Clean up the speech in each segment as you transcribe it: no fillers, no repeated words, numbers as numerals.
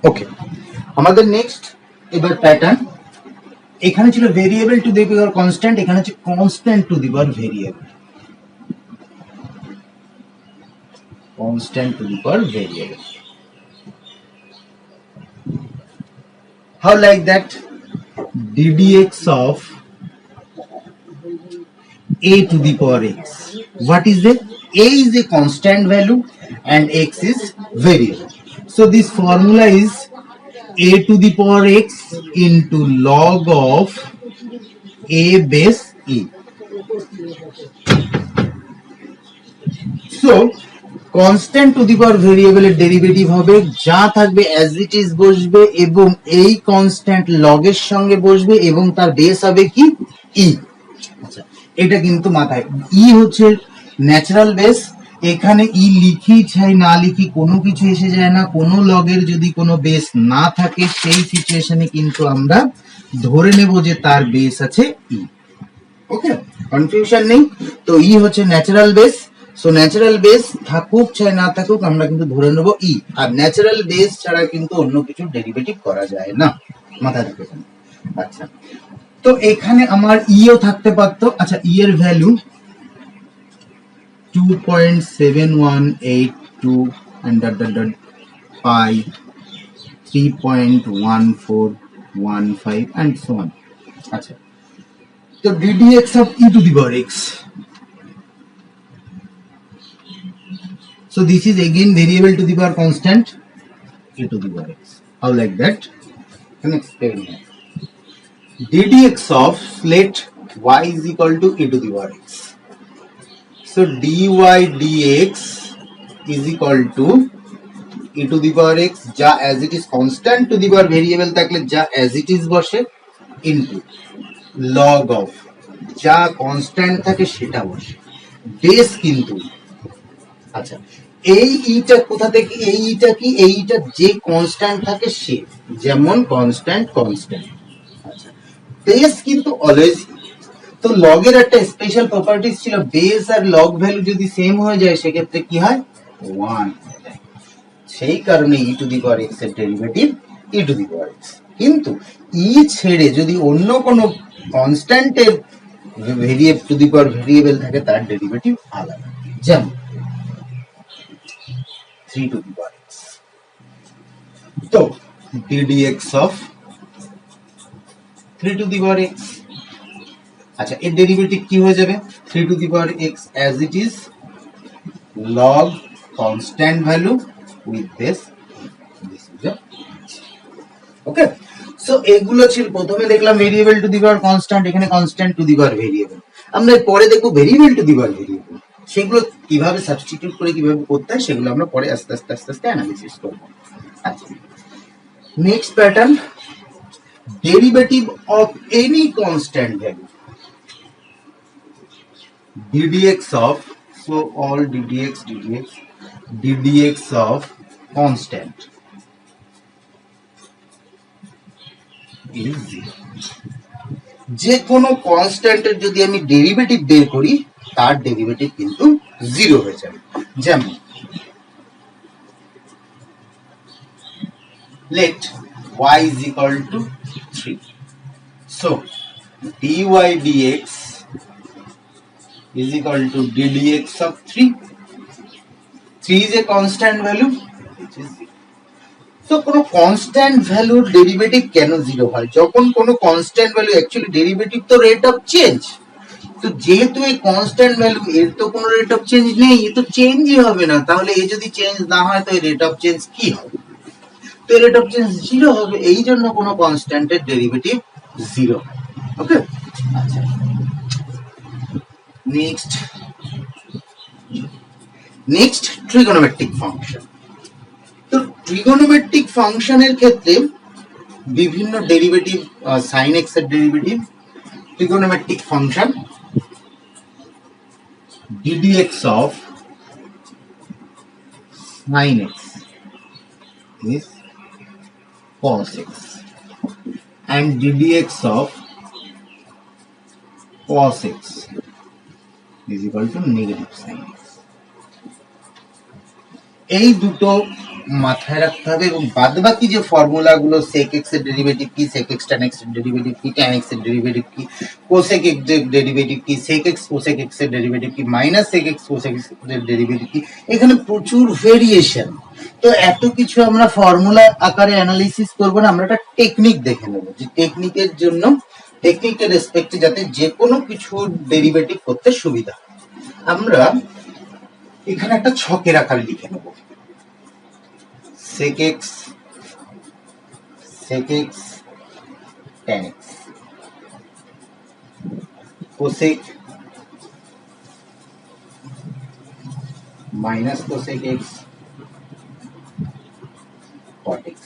ওকে, আমাদের নেক্সট এবার প্যাটার্ন, এখানে ছিল variable to the power constant, এখানে হচ্ছে constant to the power variable, constant to the power variable. How like that? ddx of a to the power x. What is it? A is a constant value and x is variable. So this formula is a to the power x into log of a base e. So constant to the power ভেরিয়েবলের derivative হবে যা থাকবে as it is বসবে এবং এই constant লগের সঙ্গে বসবে এবং তার বেস হবে কি ই। আচ্ছা, এটা কিন্তু মাথায়, ই হচ্ছে ন্যাচারাল বেস, এখানে ই লিখি চাই না লিখি কোনো কিছু এসে যায় না, কোনো লগের যদি কোনো বেস না থাকে সেই সিচুয়েশনে কিন্তু আমরা ধরে নেব যে তার বেস আছে ই। ওকে, কনফিউশন নেই। তো ই হচ্ছে natural base, so natural base থাকুক চাই না থাকুক আমরা কিন্তু ধরে নেব ই, আর ন্যাচারাল বেস ছাড়া কিন্তু অন্য কিছু ডেরিভেটিভ করা যায় না, মাথায় রাখতে। আচ্ছা, তো এখানে আমার ইও থাকতে পারতো। আচ্ছা, ই এর value 2.7182 and pi 3.1415 and so on. আচ্ছা, তো ddx of e to the power x. So this is again variable to the power constant e to the power x. How like that? Can explain here. ddx of let y is equal to e to the power x. So dy dx is equal to e to the power x যা as it is constant to the power variable থাকলে যা as it is বসে into log of যা constant থাকে সেটা বসে, base কিন্তু। আচ্ছা, এই ইটা কোথা থেকে, এই ইটা কি, এই ইটা যে কনস্ট্যান্ট থাকে সে, যেমন কনস্ট্যান্ট কনস্ট্যান্ট। আচ্ছা, বেস কিন্তু অলওয়েজ। তো লগের একটা স্পেশাল প্রপার্টিজ ছিল, বেস আর লগ ভ্যালু যদি সেম হয়ে যায় সেক্ষেত্রে কি হয়, 1। সেই কারণে e to the power x এর derivative e to the power x. কিন্তু ই ছেড়ে যদি অন্য কোনো কনস্ট্যান্টের variable to the power variable থাকে তার ডেরিভেটিভ আলাদা, যেমন 3 to the power x. তো ddx of 3 to the power x, আচ্ছা এর ডেরিভেটিভ কি হয়ে যাবে, 3 to the power x as it is log constant value with this is a okay. So এগুলো ছিল, প্রথমে দেখলাম variable to the power constant, এখানে constant to the power variable. আমরা পরে দেখবো variable to the power variable, সেগুলো কিভাবে সাবস্টিটিউট করে কিভাবে করতে হয় সেগুলো আমরা পরে আস্তে আস্তে আস্তে আস্তে অ্যানালিসিস করব। আচ্ছা, next pattern, derivative of any constant value ddx of, so all ddx of constant is 0। যে কোনো কনস্ট্যান্টের যদি আমি ডেরিভেটিভ বের করি তার ডেরিভেটিভ কিন্তু 0 হয়ে যাবে। যেমন let y is equal to 3, so dy dx is equal to ddx of 3 is a constant value which is 0. তো কোনো কনস্ট্যান্ট ভ্যালুর ডেরিভেটিভ কেন 0 হয়, যখন কোনো কনস্ট্যান্ট ভ্যালু অ্যাকচুয়ালি ডেরিভেটিভ তো রেট অফ চেঞ্জ, তো যেহেতু এই কনস্ট্যান্ট ভ্যালু এর তো কোনো রেট অফ চেঞ্জ নেই, এ তো চেঞ্জই হবে না, তাহলে এই যদি চেঞ্জ না হয় তো এই রেট অফ চেঞ্জ কি হবে, তো রেট অফ চেঞ্জ 0 হবে, এই জন্য কোনো কনস্ট্যান্টের ডেরিভেটিভ 0 হয়। ওকে, আচ্ছা নেক্সট ট্রিগোনোমেট্রিক ফাংশন। তো ট্রিগোনোমেট্রিক ফাংশনের ক্ষেত্রে বিভিন্ন ডেরিভেটিভ, sin x এর derivative, trigonometric function ddx of sin x is cos x and ddx of cos x is equal to negative sin x। এই দুটো মাথায় রাখতে হবে, এবং বাদবাকি যে ফর্মুলাগুলো sec x এর ডেরিভেটিভ কি, sec x tan x এর ডেরিভেটিভ কি, tan x এর ডেরিভেটিভ কি, cosec x এর ডেরিভেটিভ কি, sec x cosec x এর ডেরিভেটিভ কি, minus sec x cosec x এর ডেরিভেটিভ কি, এখানে প্রচুর ভেরিয়েশন। তো এত কিছু আমরা ফর্মুলা আকারে অ্যানালিসিস করব না, আমরা একটা টেকনিক দেখে নেব, যে টেকনিকের জন্য টেকনিকের রেসপেক্টে যাতে যে কোনো কিছু ডেরিভেটিভ করতে সুবিধা হয়। আমরা এখানে একটা ছকের আকারে লিখে নেব, sec x tan x cosec minus cosec x cot x।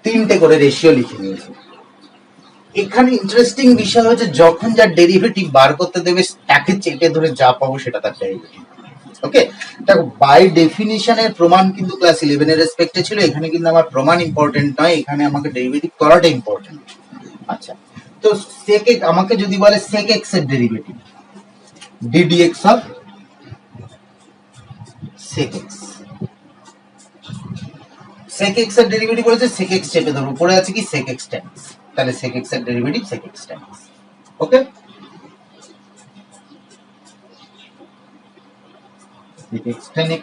তিনটে করে রেশিও লিখে নিয়েছি। এখানে ইন্টারেস্টিং বিষয় হচ্ছে যখন যার ডেরিভেটিভ বার করতে দেবে তাকে চেপে ধরে যা পাবো সেটা তার ডেরিভেটিভ। ওকে, দেখো বাই ডেফিনিশনের প্রমাণ কিন্তু ক্লাস 11 এর রেসপেক্টে ছিল, এখানে কিন্তু আমার প্রমাণ ইম্পর্টেন্ট নয়, এখানে আমাকে ডেরিভেটিভ করাটা ইম্পর্টেন্ট। আচ্ছা, তো sec x আমাকে যদি বলে sec x এর derivative ddx of sec x, sec x এর ডেরিভেটিভ বলেছে sec x চেপে ধরবো, পড়ে আছে কি sec x tan x, তাহলে sec x এর derivative sec x tan x। ওকে, sec x tan x।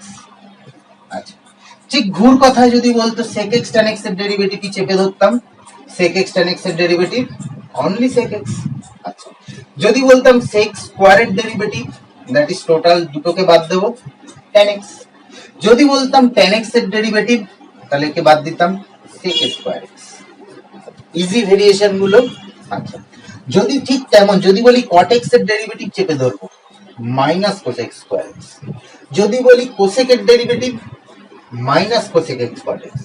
আচ্ছা, ঠিক ঘুর কথায় যদি বলতো sec x tan x এর ডেরিভেটিভ কি চেপে ধরতাম, sec x tan x এর ডেরিভেটিভ অনলি sec x। আচ্ছা, যদি বলতাম sec স্কয়ার এর ডেরিভেটিভ, দ্যাট ইজ টোটাল দুটোকে বাদ দেব tan x। যদি বলতাম tan x এর ডেরিভেটিভ, তাহলে কে বাদ দিতাম sec square x। Easy variation গুলো। আচ্ছা, যদি ঠিক তেমন যদি বলি cot x এর ডেরিভেটিভ চেপে ধরবো মাইনাস cosec স্কয়ার x। যদি বলি cosec এর derivative minus cosec x cot x।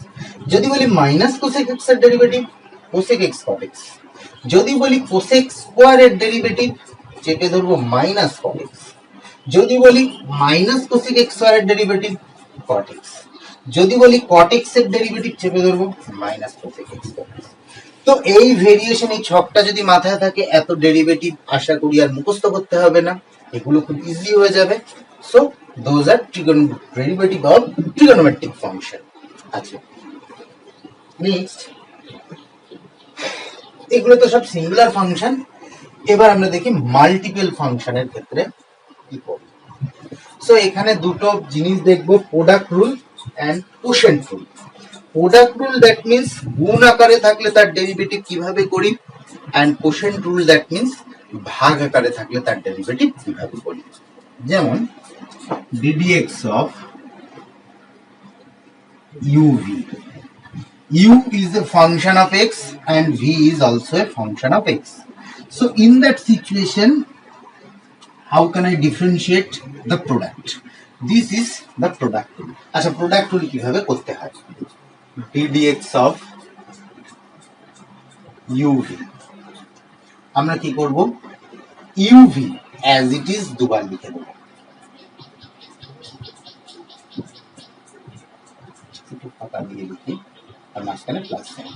যদি বলি মাইনাস cosec x এর derivative cosec x cot x। যদি বলি cosec স্কয়ার এর ডেরিভেটিভ চেপে ধরবো মাইনাস cot x। যদি বলি মাইনাস cosec x স্কয়ার এর ডেরিভেটিভ cot x। যদি বলি cot x এর ডেরিভেটিভ চেপে ধরবো minus cosec x cot x। তো এই ভেরিয়েশন, এই ছকটা যদি মাথায় থাকে, এত ডেরিভেটিভ আশা করি আর মুখস্থ করতে হবে না, এগুলো খুব ইজি হয়ে যাবে। So those are derivative of trigonometric function। আচ্ছা, নেক্সট, এগুলো তো সব সিঙ্গুলার ফাংশন। এবার আমরা দেখি মাল্টিপল ফাংশনের ক্ষেত্রে কি করব। সো এখানে দুটো জিনিস দেখবো, product rule and quotient rule. Product rule that means গুণ আকারে থাকলে তার ডেরিভেটিভ কিভাবে করি, and quotient rule that means ভাগ আকারে থাকলে তার ডেরিভেটিভ কিভাবে করি। যেমন ddx of uv, u is a function of x and v is also a function of x. So in that situation, how can I differentiate the product? This is the product rule. আচ্ছা, product rule কিভাবে করতে হয়, ddx of uv, আমরা কি করব, uv as it is দুবার লিখে দেব। ফাঁকা দিয়ে লিখি আর মাঝখানে প্লাস সাইন।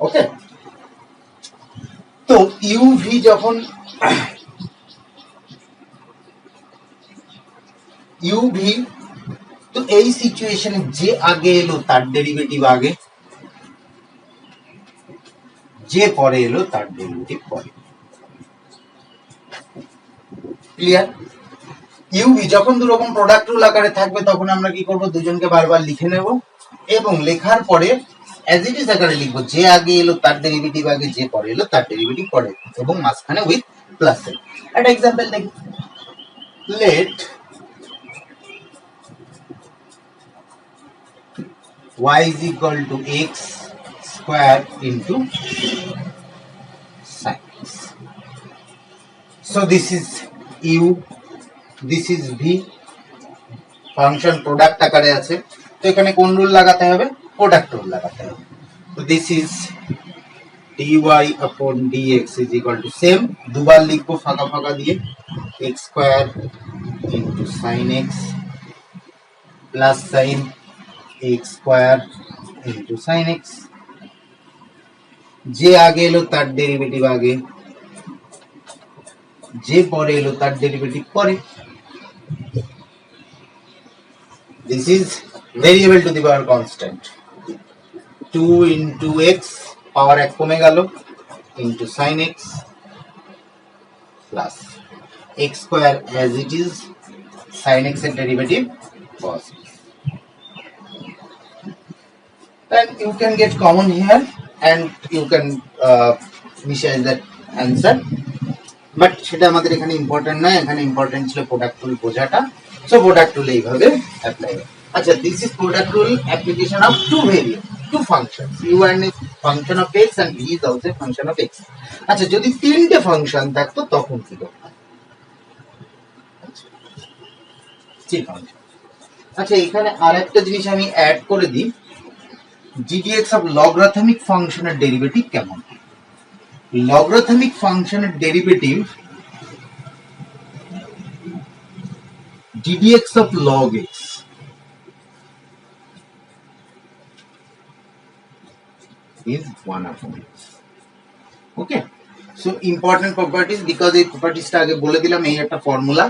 ওকে, তো uv যখন uv, তো এই সিচুয়েশনে যে আগে এলো তার ডেরিভেটিভ আগে, যে পরে এলো তার ডেরিভেটিভ পরে। ক্লিয়ার? uv যখন দুরকম প্রোডাক্ট রুল আকারে থাকবে তখন আমরা কি করব, দুজনকে বারবার লিখে নেব এবং লেখার পরে অ্যাজ ইট ইজ আকারে লিখবো, যে আগে এলো তার ডেরিভেটিভ আগে, যে পরে এলো তার ডেরিভেটিভ পরে, এবং মাঝখানে উইথ প্লাস সাইন। একটা एग्जांपल দেখি, late y is equal to x square into sin x. So this is u, this is v, function product আকারে আছে, তো এখানে কোন রুল লাগাতে হবে, প্রোডাক্ট রুল লাগাতে হবে। তো this is dy upon dx is equal to same, দুবার লিখবো ফাঁকা ফাঁকা দিয়ে, x square into sin x plus sin x square into sin x। যে আগে এলো তার ডেরিভেটিভ আগে, যে পরে এলো তার ডেরিভেটিভ পরে। This is variable to the power constant, 2 into x power 1 কমে গেল into sine x plus x square as it is, sine x এর derivative cos x. Then you can get common here and you can initialize that answer, but সেটা আমাদের এখানে important নয়, এখানে important ছিল product rule বোঝাটা। So product rule এইভাবে apply হয়। আচ্ছা, this is product rule application of two variable, two functions, u and a function of x and v is also a function of x. আচ্ছা, যদি তিনটে function থাকতো তখন কি করতাম? আচ্ছা, এখানে আরেকটা জিনিস আমি অ্যাড করে দিই, ddx অফ লগারিথমিক ফাংশনের ডেরিভেটিভ কেমন? লগারিথমিক ফাংশনের derivative ddx of log x is 1 upon x. Okay, so important properties, because এই প্রপার্টিসটা আগে বলে দিলাম, এই একটা ফর্মুলা,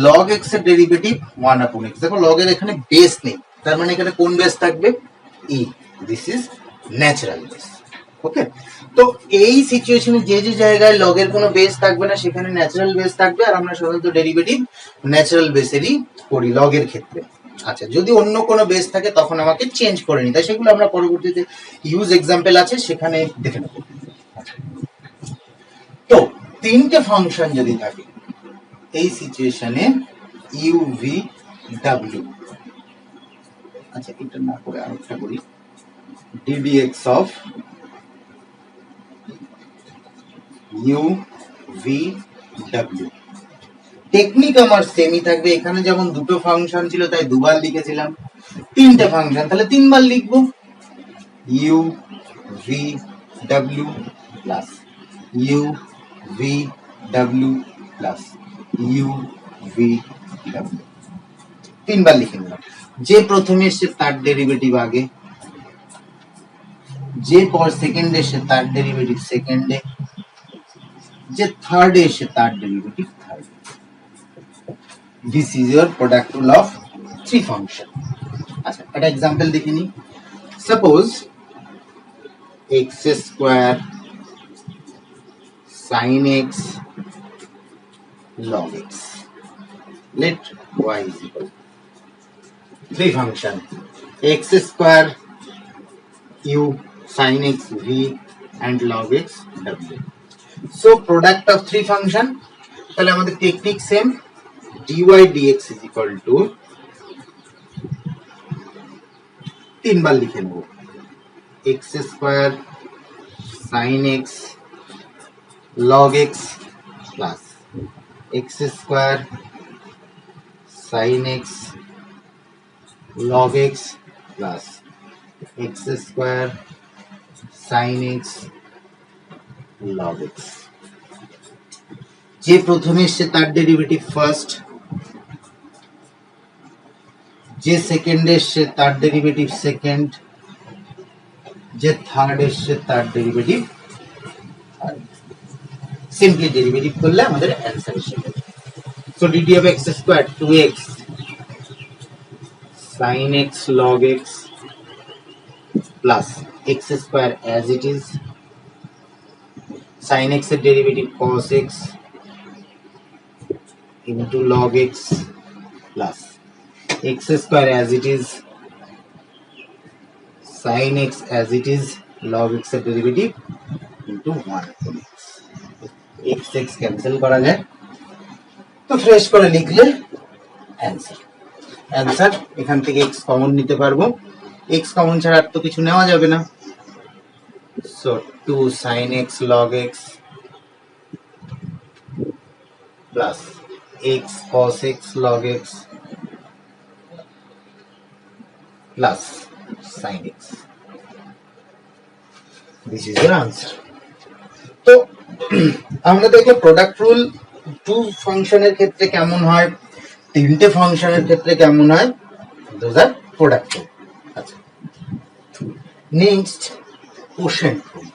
log x এর ডেরিভেটিভ 1 upon x। দেখো log এর এখানে বেস নেই, তার মানে এখানে কোন বেস থাকবে? e, this is natural base. Okay, তো এই সিচুয়েশনে যে যে জায়গায় log এর কোনো বেস থাকবে না সেখানে ন্যাচারাল বেস থাকবে, আর আমরা সাধারণত ডেরিভেটিভ ন্যাচারাল বেসেরই করি log এর ক্ষেত্রে। আচ্ছা, যদি অন্য কোনো বেস থাকে তখন আমাকে চেঞ্জ করে নিতে হয়, সেগুলো আমরা পরবর্তীতে ইউজ এক্সাম্পল আছে সেখানে দেখে নেব। তো তিনটে ফাংশন যদি থাকে এই সিচুয়েশনে ইউ ভি ডাব্লিউ, আচ্ছা এটা না করে আরেকটা করি, ddx of U V W, technique আমার সেমই থাকবে। এখানে যেমন দুটো ফাংশন ছিল তাই দুবার লিখেছিলাম, তিনটে ফাংশন তাহলে তিনবার লিখবো, U V W plus U V W plus U V W, তিনবার লিখে নিলাম। যে প্রথমে এসছে তার ডেরিভেটিভ আগে, যে পর সেকেন্ডে এসে তার ডেরিভেটিভ সেকেন্ডে, যে থার্ডে এসে তার derivative third. This is your product rule of three function. আচ্ছা, একটা এক্সাম্পল দেখে নিই। Suppose x square sin x log x, let y is equal three function x square u sin x v and log x w. So product of three function, তাহলে আমাদের technique same, dy dx is equal to তিনবার লিখে নেব, x square sin x log x plus x square sin x log x plus x square sin x log x। যে প্রথমে এসছে তার derivative first, যে সেকেন্ড এসছে তার ডেরিভেটিভ সেকেন্ড, যে থার্ড এসছে তার ডেরিভেটিভ থার্ড। সিম্পলি ডেরিভেটিভ করলে আমাদের অ্যান্সার এসে যাবে। So dd of x squared 2x sin x log x plus x square as it is, sin x এর derivative cos x into log x plus x square as it is, sin x as it is, log x এর derivative into 1 upon x। x x cancel করা যায়, তো fresh করে লিখলে answer. Answer এখান থেকে x common নিতে পারবো, x কমন ছাড়া আর তো কিছু নেওয়া যাবে না। So 2 sin x log x plus x cos x log x plus sin x, this is your answer। তো আমরা দেখলে প্রোডাক্ট রুল টু ফাংশনের ক্ষেত্রে কেমন হয়, তিনটে ফাংশনের ক্ষেত্রে কেমন হয়, দোজ আর প্রোডাক্ট রুল। আচ্ছা, next quotient rule.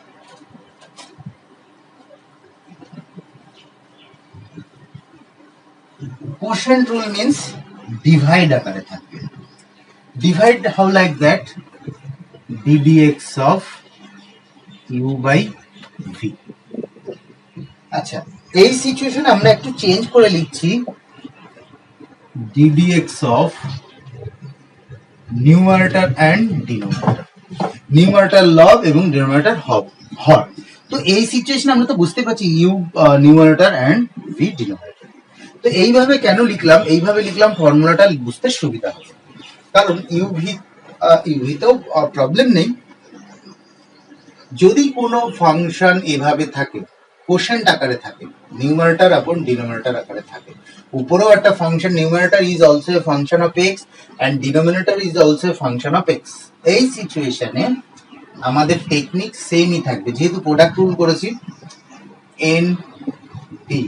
Quotient rule means divide আকারে থাকবে। Divide how like that, ddx of u by v। আচ্ছা, এই সিচুয়েশনে আমরা একটু চেঞ্জ করে লিখছি ddx of numerator and denominator. Numerator লব এবং ডিনোমিনেটর হর। তো এই সিচুয়েশনে আমরা তো বুঝতে পারছি u numerator and v denominator. তো এইভাবে কেন লিখলাম, এইভাবে লিখলাম ফর্মুলাটা বুঝতে সুবিধা হবে, কারণ ইউভিতেও প্রবলেম নেই। যদি কোনো ফাংশন এভাবে থাকে, কোশেন্ট আকারে থাকে, নিউমারেটর আপন ডিনোমিনেটর আকারে থাকে, উপরেও একটা function numerator is also a function of x and denominator is also a function of x, এই সিচুয়েশনে আমাদের টেকনিক সেমই থাকবে। যেহেতু প্রোডাক্ট রুল করেছি, এন ডি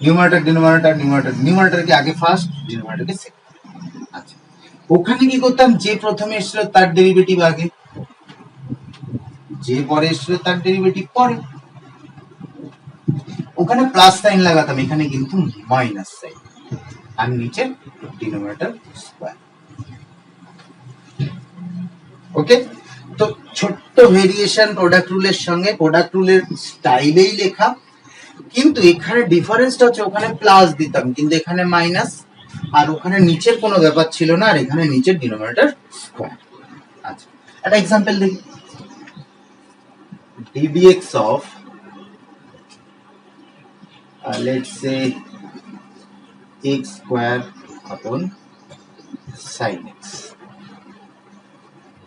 নিউমারেটর ডিনোমিনেটর, নিউমারেটরকে আগে ফার্স্ট, ডিনোমিনেটরকে সেকেন্ড। আচ্ছা, ওখানে কি করতাম, যে প্রথমে এসেছিল তার ডেরিভেটিভ আগে, যে পরে এসেছিল তার ডেরিভেটিভ পরে। ওখানে প্লাস সাইন লাগাতাম, এখানে কিন্তু মাইনাস সাইন, আর নিচে ডিনোমিনেটর স্কয়ার। ওকে, তো ছোট্ট ভেরিয়েশন প্রোডাক্ট রুলের সঙ্গে, প্রোডাক্ট রুলের স্টাইলেই লেখা, কিন্তু এখানে ডিফারেন্সটা হচ্ছে ওখানে প্লাস দিতাম কিন্তু এখানে মাইনাস, আর ওখানে নিচের কোনো ব্যাপার ছিল না, আর এখানে নিচের ডিনোমিনেটর স্কয়ার। আচ্ছা, একটা এক্সাম্পল দেখি, ddx of let's say x square upon sin x।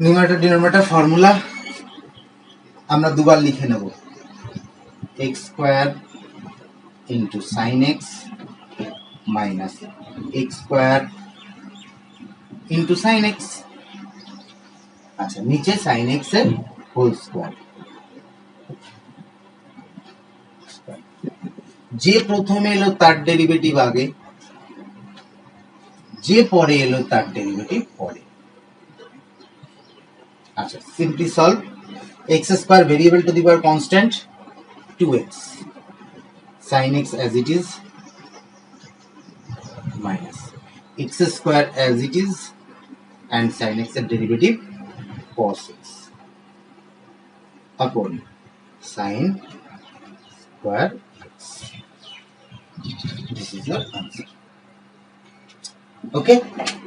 Numerator denominator formula আমরা দুবার লিখে নেব, x square into sin x minus x square into sin x। আচ্ছা, নিচে sin x এর হোল স্কয়ার। যে প্রথমে এলো তার ডেরিভেটিভ আগে, যে পরে এলো তার ডেরিভেটিভ পরে। আচ্ছা, simply solve. x square variable to the power constant 2x, sin x as it is minus x square as it is and sin x এর derivative cos x upon sin square x। This is your answer. Okay,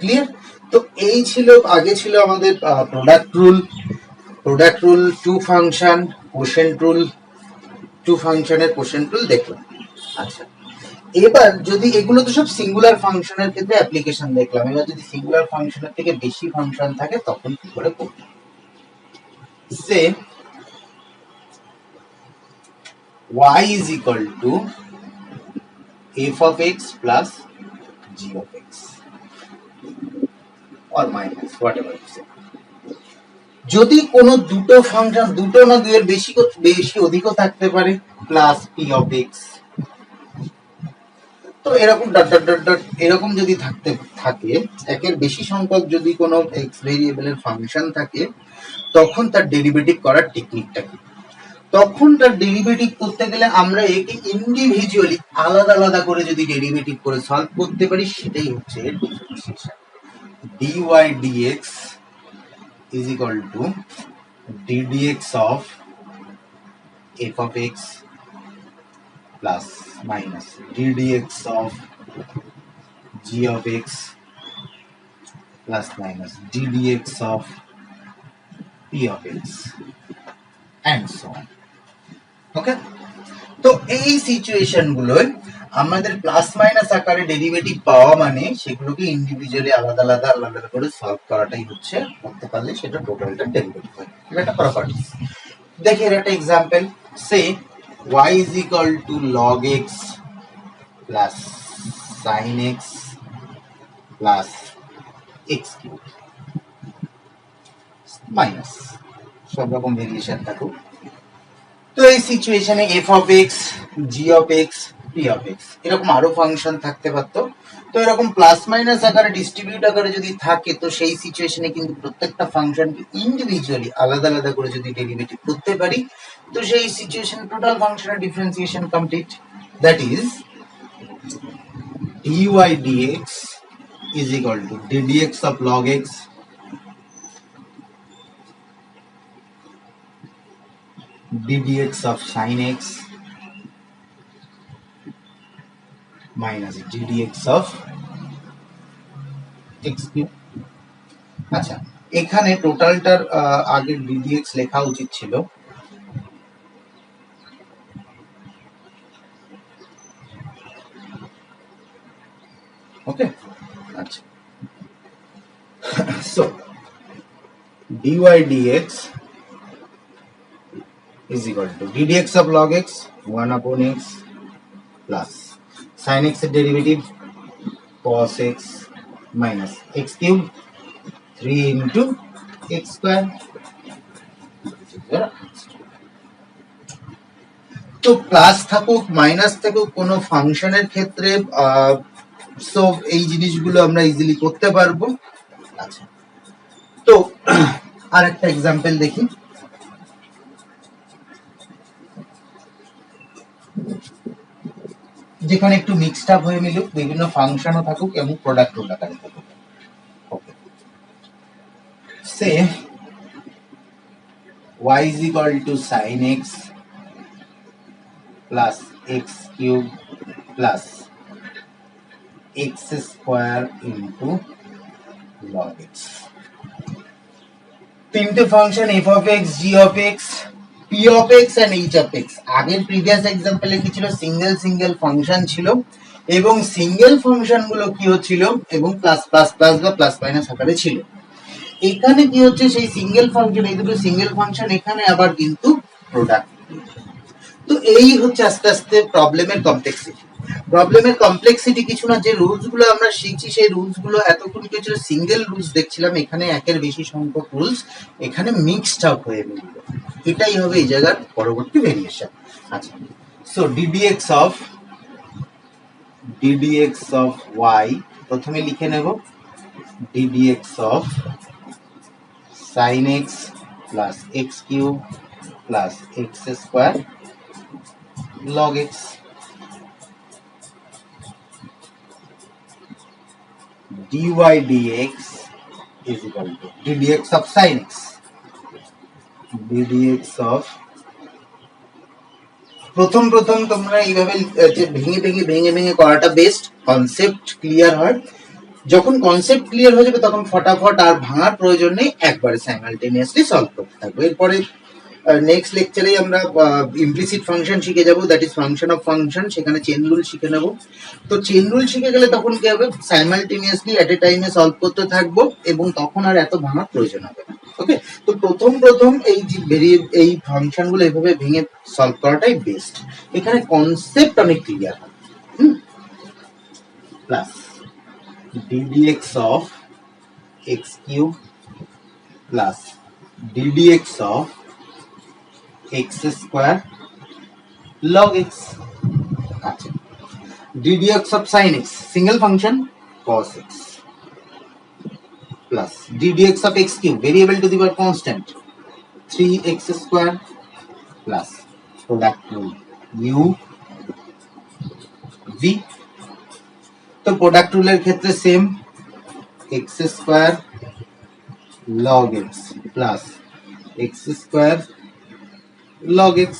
clear? তো এই ছিল, আগে ছিল আমাদের product rule two function, quotient rule two ফাংশনের quotient rule দেখলাম। আচ্ছা, এবার যদি এগুলো তো সব সিঙ্গুলার ফাংশনের ক্ষেত্রে অ্যাপ্লিকেশন দেখলাম, এবার যদি সিঙ্গুলার ফাংশনের থেকে বেশি ফাংশন থাকে তখন কি করে করব। সে y is equal to f of x plus g of x or minus whatever you say। যদি কোনো দুটো ফাংশন, দুটো না দুইয়ের বেশি অধিকও থাকতে পারে, প্লাস p of x, তো এরকম ডট ডট ডট ডট এরকম যদি থাকে একের বেশি সংখ্যক যদি কোনো x ভেরিয়েবলের ফাংশন থাকে, তখন তার ডেরিভেটিভ করার টেকনিকটা কি? তখন তার ডেরিভেটিভ করতে গেলে আমরা একে ইন্ডিভিজুয়ালি আলাদা আলাদা করে যদি ডেরিভেটিভ করে সলভ করতে পারি, সেটাই হচ্ছে differentiation. dy dx is equal to ddx of f of x plus minus ddx of g of x plus minus ddx of p of x and so on। ওকে, তো এই সিচুয়েশন গুলোয় আমাদের plus minus আকারে derivative পাওয়া মানে সেগুলোকে individually আলাদা আলাদা করে সলভ করাটাই হচ্ছে, করতে পারলে সেটা টোটালটা ডেরিভেটিভ হয়। এটা একটা প্রপার্টি। দেখি এর একটা example, say y is equal to log x plus sin x plus x cube minus সব রকম ভেরিয়েশন থাকুক। তো এই সিচুয়েশনে f of x, g of x, p P of x, এরকম আরো ফাংশন থাকতে পারতো। তো এরকম প্লাস মাইনাস আকারে ডিস্ট্রিবিউট আকারে যদি থাকে, তো সেই সিচুয়েশনে কিন্তু প্রত্যেকটা ফাংশনকে ইন্ডিভিজুয়ালি আলাদা আলাদা করে যদি ডেরিভেটিভ করতে পারি, তো সেই সিচুয়েশন টোটাল ফাংশনের differentiation complete. That is dy dx is equal to ddx of log x ddx of sin x minus ddx of x cube। আচ্ছা, এখানে টোটালটার আগে ddx লেখা উচিত ছিল, ওকে। আচ্ছা, so dy dx is equal to ddx of log x 1 upon x plus sin x এর derivative cos x minus x cube 3 into x square। তো plus থাকুক মাইনাস থাকুক কোনো ফাংশনের ক্ষেত্রে সো এই জিনিসগুলো আমরা ইজিলি করতে পারবো। আচ্ছা, তো আরেকটা এক্সাম্পল দেখি। যেখানে একটু মিক্সড আপ হয়ে মিলুক, বিভিন্ন ফাংশনও থাকুক এবং প্রোডাক্ট রুল আকারে থাকুক। ওকে, সে y is equal to sin x plus x cube plus x square into log x। তিনটে function f of x, g of x, p of x and h of x। আগের previous এক্সাম্পলে কি ছিল, single single function ছিল এবং single function গুলো কি হচ্ছিল এবং প্লাস প্লাস প্লাস বা প্লাস মাইনাস আকারে ছিল। এখানে কি হচ্ছে, সেই সিঙ্গেল ফাংশন, এই দুটো সিঙ্গেল ফাংশন, এখানে আবার কিন্তু প্রোডাক্ট। তো এই হচ্ছে আস্তে আস্তে প্রবলেমের কমপ্লেক্সিটি। প্রবলেমের কমপ্লেক্সিটি কিছু না, যে রুলস গুলো আমরা শিখছি সেই রুলস গুলো এতক্ষণ কি ছিল, সিঙ্গেল রুলস দেখছিলাম, এখানে একের বেশি সংখ্যক রুলস এখানে মিক্সড আপ হয়ে মিলল। এটাই হবে এই জায়গার পরবর্তী ভেরিয়েশন। আচ্ছা, সো ddx of y প্রথমে লিখে নেব ddx of sin x plus x cube plus x square log x dy dx is equal to ddx of sin x ddx of, প্রথম তোমরা এইভাবে ভেঙে ভেঙে ভেঙে ভেঙে করাটা বেস্ট, কনসেপ্ট ক্লিয়ার হয়। যখন কনসেপ্ট ক্লিয়ার হয়ে যাবে তখন ফটাফট আর ভাঙার প্রয়োজন নেই, একবারে সাইমালটেনিয়াসলি সলভ করতে থাকবো। এরপরে নেক্সট লেকচারে আমরা ইমপ্লিসিট ফাংশন শিখে যাব, that is function of function, সেখানে চেন রুল শিখে নেব। তো চেন রুল শিখে গেলে তখন কি হবে, সাইমালটেনিয়াসলি এট এ টাইমে সলভ করতে থাকবো এবং তখন আর এত ভাঙার প্রয়োজন হবে না। ওকে, তো প্রথম এই ফাংশন গুলো এভাবে ভেঙে সলভ করাটাই বেস্ট। এখানে কনসেপ্ট অনেক ক্লিয়ার হয়। Plus ddx of x cube plus ddx of x square log x। আচ্ছা, ddx of sin x single function cos x plus ddx of x cube variable to the power constant 3x square plus product rule u v। তো product রুলের ক্ষেত্রে same, x square log x plus x square log x,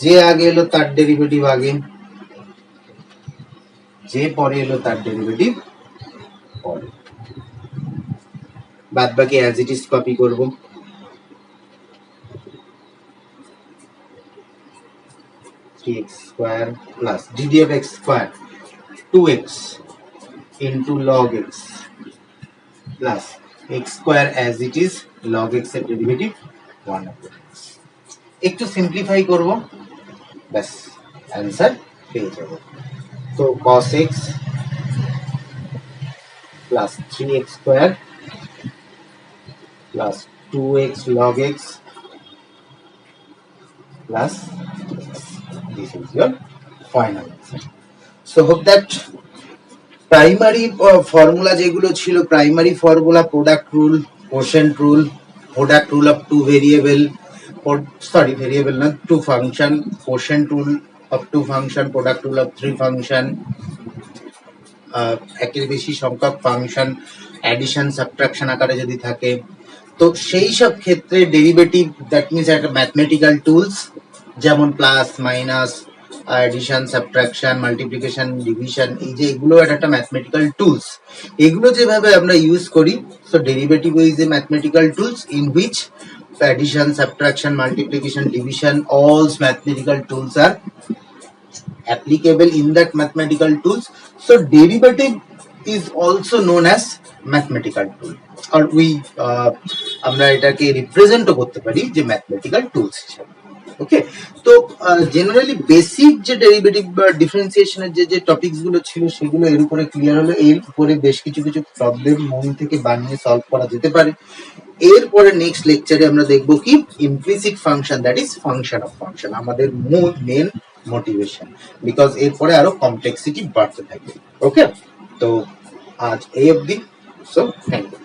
যে আগে এলো তার derivative আগে, যে পরে এলো তার ডেরিভেটিভ পরে, বাদ বাকি অ্যাজ ইট ইজ কপি করব। 3x square plus dd of x square 2x into log x plus x square as it is log x এর ডেরিভেটিভ 1 upon x। একটু সিম্পলিফাই করব, ব্যাস অ্যান্সার পেয়ে যাব। তো cos x plus 3x square plus 2x log x plus this is your final answer. So hope that primary formula যেগুলো ছিল, primary formula product rule, quotient rule, product rule of two variable, variable না, two function, quotient rule of two function, product rule of three function, একের বেশি সংখ্যক function addition subtraction আকারে যদি থাকে, তো সেই সব ক্ষেত্রে ডেরিভেটিভ দ্যাট মিনস একটা ম্যাথমেটিক্যাল টুলস, যেমন plus minus, addition subtraction, multiplication, division, এই যে এগুলো একটা ম্যাথমেটিক্যাল টুলস, এগুলো যেভাবে আমরা ইউজ করি, so derivative is a mathematical tools in which addition, subtraction, multiplication, division, all mathematical tools are applicable in that mathematical tools. So derivative is also known as mathematical tool, or we আমরা এটাকে রিপ্রেজেন্টও করতে পারি যে mathematical tools হিসেবে। ওকে, তো generally basic যে derivative বা ডিফারেন্সিয়েশনের যে টপিকস গুলো ছিল সেগুলো এর উপরে ক্লিয়ার হলো। এর উপরে বেশ কিছু প্রবলেম মন থেকে বানিয়ে সলভ করা যেতে পারে। এরপরে নেক্সট লেকচারে আমরা দেখব কি implicit function, that is function of function, আমাদের মেন মোটিভেশন, বিকজ এরপরে আরো কমপ্লেক্সিটি বাড়তে থাকবে। ওকে, তো আজ এই অবধি। So thank you.